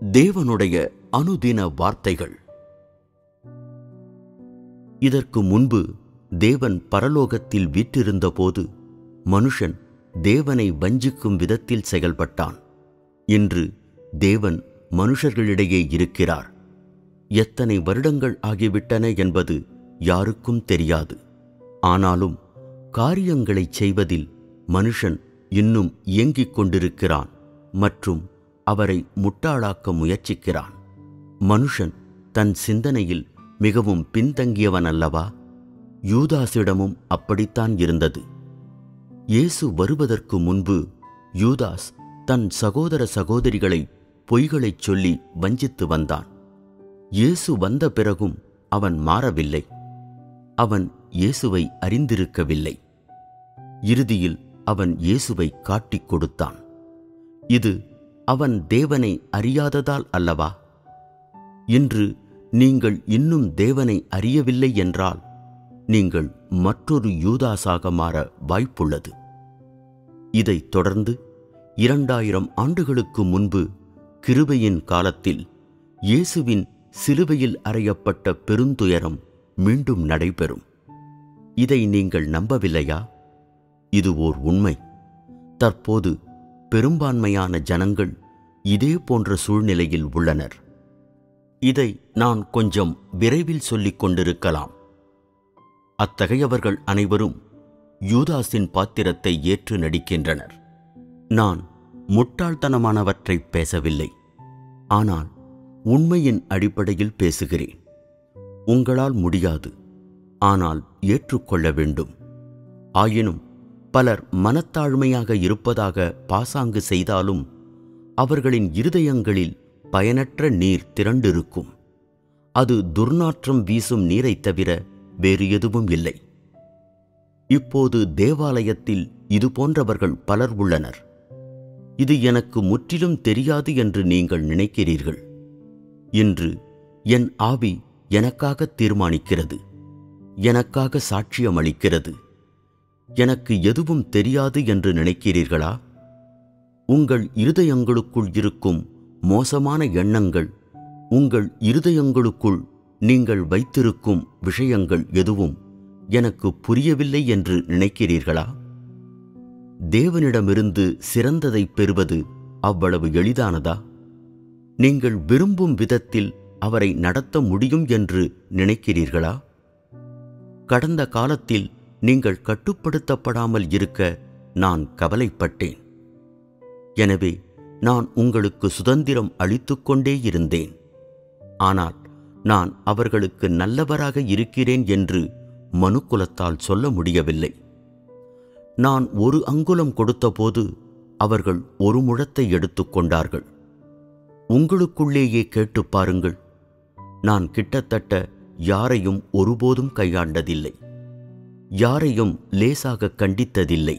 தேவனுடைய அனுதின வார்த்தைகள். இதற்கு முன்பு தேவன் பரலோகத்தில் வீற்றிருந்தபோது மனுஷன் தேவனை வஞ்சிக்கும் விதத்தில் செயல்பட்டான். இன்று தேவன் மனுஷர்களிடையே இருக்கிறார். எத்தனை வருடங்கள் ஆகிவிட்டன என்பது யாருக்கும் தெரியாது. ஆனாலும் காரியங்களைச் செய்வதில் மனுஷன் இன்னும் இயங்கிக் கொண்டிருக்கிறான் மற்றும் அவரை முட்டாளாக்க முயற்சிக்கிறான். மனுஷன் தன் சிந்தனையில் மிகவும் பின்தங்கியவன் அல்லவா? யூதாசிடமும் அப்படித்தான் இருந்தது. இயேசு வருவதற்கு முன்பு யூதாஸ் தன் சகோதர சகோதரிகளை பொய்களைச் சொல்லி வஞ்சித்து வந்தான். இயேசு வந்த பிறகும் அவன் மாறவில்லை. அவன் இயேசுவை அறிந்திருக்கவில்லை. இறுதியில் அவன் இயேசுவை காட்டிக் கொடுத்தான். இது அவன் தேவனை அறியாததால் அல்லவா? இன்று நீங்கள் இன்னும் தேவனை அறியவில்லை என்றால் நீங்கள் மற்றொரு யூதாஸாக மாற வாய்ப்புள்ளது. இதைத் தொடர்ந்து 2000 ஆண்டுகளுக்கு முன்பு கிருபையின் காலத்தில் இயேசுவின் சிலுவையில் அறையப்பட்ட பெருந்துயரம் மீண்டும் நடைபெறும். இதை நீங்கள் நம்பவில்லையா? இது ஓர் உண்மை. தற்போது பெரும்பான்மையான ஜனங்கள் இதே போன்ற சூழ்நிலையில் உள்ளனர். இதை நான் கொஞ்சம் விரைவில் சொல்லிக் கொண்டிருக்கலாம். அத்தகையவர்கள் அனைவரும் யூதாஸின் பாத்திரத்தை ஏற்று நடிக்கின்றனர். நான் முட்டாள்தனமானவற்றை பேசவில்லை, ஆனால் உண்மையின் அடிப்படையில் பேசுகிறேன். உங்களால் முடியாது, ஆனால் ஏற்றுக்கொள்ள வேண்டும். ஆயினும் பலர் மனத்தாழ்மையாக இருப்பதாக பாசாங்கு செய்தாலும் அவர்களின் இருதயங்களில் பயனற்ற நீர் திரண்டிருக்கும். அது துர்நாற்றம் வீசும் நீரைத் தவிர வேறு எதுவும் இல்லை. இப்போது தேவாலயத்தில் இது போன்றவர்கள் பலர் உள்ளனர். இது எனக்கு முற்றிலும் தெரியாது என்று நீங்கள் நினைக்கிறீர்கள். இன்று என் ஆவி எனக்காக தீர்மானிக்கிறது, எனக்காக சாட்சியம் அளிக்கிறது. எனக்கு எதுவும் தெரியாது என்று நினைக்கிறீர்களா? உங்கள் இருதயங்களுக்குள் இருக்கும் மோசமான எண்ணங்கள், உங்கள் இருதயங்களுக்குள் நீங்கள் வைத்திருக்கும் விஷயங்கள் எதுவும் எனக்கு புரியவில்லை என்று நினைக்கிறீர்களா? தேவனிடமிருந்து சிறந்ததை பெறுவது அவ்வளவு எளிதானதா? நீங்கள் விரும்பும் விதத்தில் அவரை நடத்த முடியும் என்று நினைக்கிறீர்களா? கடந்த காலத்தில் நீங்கள் கட்டுப்படுத்தப்படாமல் இருக்க நான் கவலைப்பட்டேன். எனவே நான் உங்களுக்கு சுதந்திரம் அளித்துக்கொண்டே இருந்தேன். ஆனால் நான் அவர்களுக்கு நல்லவராக இருக்கிறேன் என்று மனுக்குலத்தால் சொல்ல முடியவில்லை. நான் 1 அங்குலம் கொடுத்தபோது அவர்கள் 1 முழத்தை எடுத்துக்கொண்டார்கள். உங்களுக்குள்ளேயே கேட்டு பாருங்கள். நான் கிட்டத்தட்ட யாரையும் ஒருபோதும் கையாண்டதில்லை, யாரையும் லேசாக கண்டித்ததில்லை.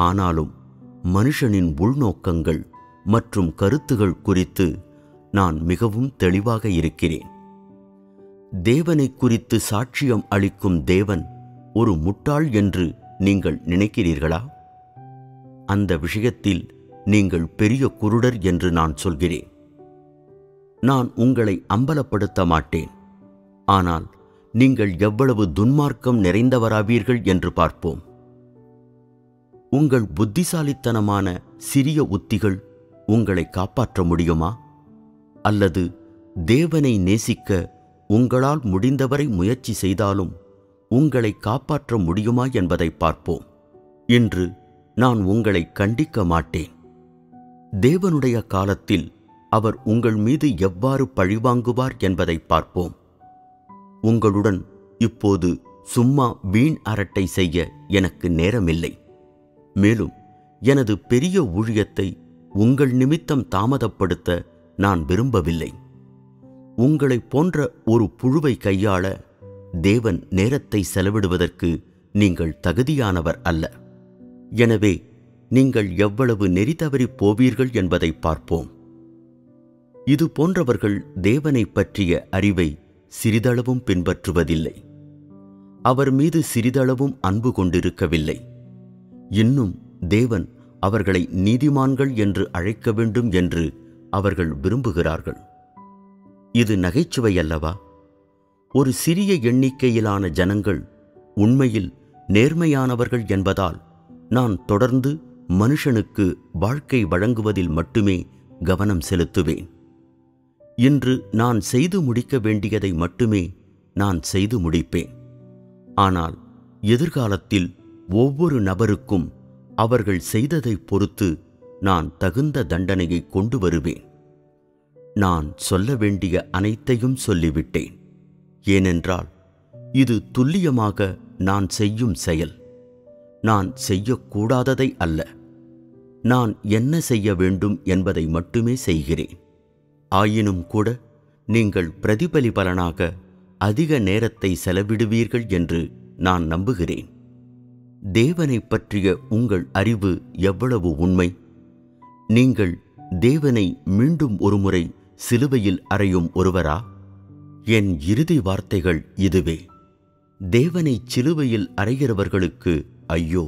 ஆனாலும் மனுஷனின் உள்நோக்கங்கள் மற்றும் கருத்துகள் குறித்து நான் மிகவும் தெளிவாக இருக்கிறேன். தேவனை குறித்து சாட்சியம் அளிக்கும் தேவன் ஒரு முட்டாள் என்று நீங்கள் நினைக்கிறீர்களா? அந்த விஷயத்தில் நீங்கள் பெரிய குருடர் என்று நான் சொல்கிறேன். நான் உங்களை அம்பலப்படுத்த மாட்டேன். ஆனால் நீங்கள் எவ்வளவு துன்மார்க்கம் நிறைந்தவராவீர்கள் என்று பார்ப்போம். உங்கள் புத்திசாலித்தனமான சிறிய உத்திகள் உங்களை காப்பாற்ற முடியுமா? அல்லது தேவனை நேசிக்க உங்களால் முடிந்தவரை முயற்சி செய்தாலும் உங்களை காப்பாற்ற முடியுமா என்பதை பார்ப்போம். இன்று நான் உங்களை கண்டிக்க மாட்டேன். தேவனுடைய காலத்தில் அவர் உங்கள் மீது எவ்வாறு பழிவாங்குவார் என்பதை பார்ப்போம். உங்களுடன் இப்போது சும்மா வீண் அரட்டை செய்ய எனக்கு நேரமில்லை. மேலும் எனது பெரிய ஊழியத்தை உங்கள் நிமித்தம் தாமதப்படுத்த நான் விரும்பவில்லை. உங்களைப் போன்ற ஒரு புழுவை கையாள தேவன் நேரத்தை செலவிடுவதற்கு நீங்கள் தகுதியானவர் அல்ல. எனவே நீங்கள் எவ்வளவு நெறி தவறிப் போவீர்கள் என்பதை பார்ப்போம். இது போன்றவர்கள் தேவனை பற்றிய அறிவை சிறிதளவும் பின்பற்றுவதில்லை. அவர் மீது சிறிதளவும் அன்பு கொண்டிருக்கவில்லை. இன்னும் தேவன் அவர்களை நீதிமான்கள் என்று அழைக்க வேண்டும் என்று அவர்கள் விரும்புகிறார்கள். இது நகைச்சுவை அல்லவா? ஒரு சிறிய எண்ணிக்கையிலான ஜனங்கள் உண்மையில் நேர்மையானவர்கள் என்பதால் நான் தொடர்ந்து மனுஷனுக்கு வாழ்க்கை வழங்குவதில் மட்டுமே கவனம் செலுத்துவேன். இன்று நான் செய்து முடிக்க வேண்டியதை மட்டுமே நான் செய்து முடிப்பேன். ஆனால் எதிர்காலத்தில் ஒவ்வொரு நபருக்கும் அவர்கள் செய்ததை பொறுத்து நான் தகுந்த தண்டனையை கொண்டு வருவேன். நான் சொல்ல வேண்டிய அனைத்தையும் சொல்லிவிட்டேன். ஏனென்றால் இது துல்லியமாக நான் செய்யும் செயல். நான் செய்யக்கூடாததை அல்ல. நான் என்ன செய்ய வேண்டும் என்பதை மட்டுமே செய்கிறேன். ஆயினும் கூட நீங்கள் பிரதிபலிபலனாக அதிக நேரத்தை செலவிடுவீர்கள் என்று நான் நம்புகிறேன். தேவனை பற்றிய உங்கள் அறிவு எவ்வளவு உண்மை! நீங்கள் தேவனை மீண்டும் ஒருமுறை சிலுவையில் அறையும் ஒருவரா? என் இறுதி வார்த்தைகள் இதுவே. தேவனை சிலுவையில் அறைகிறவர்களுக்கு ஐயோ!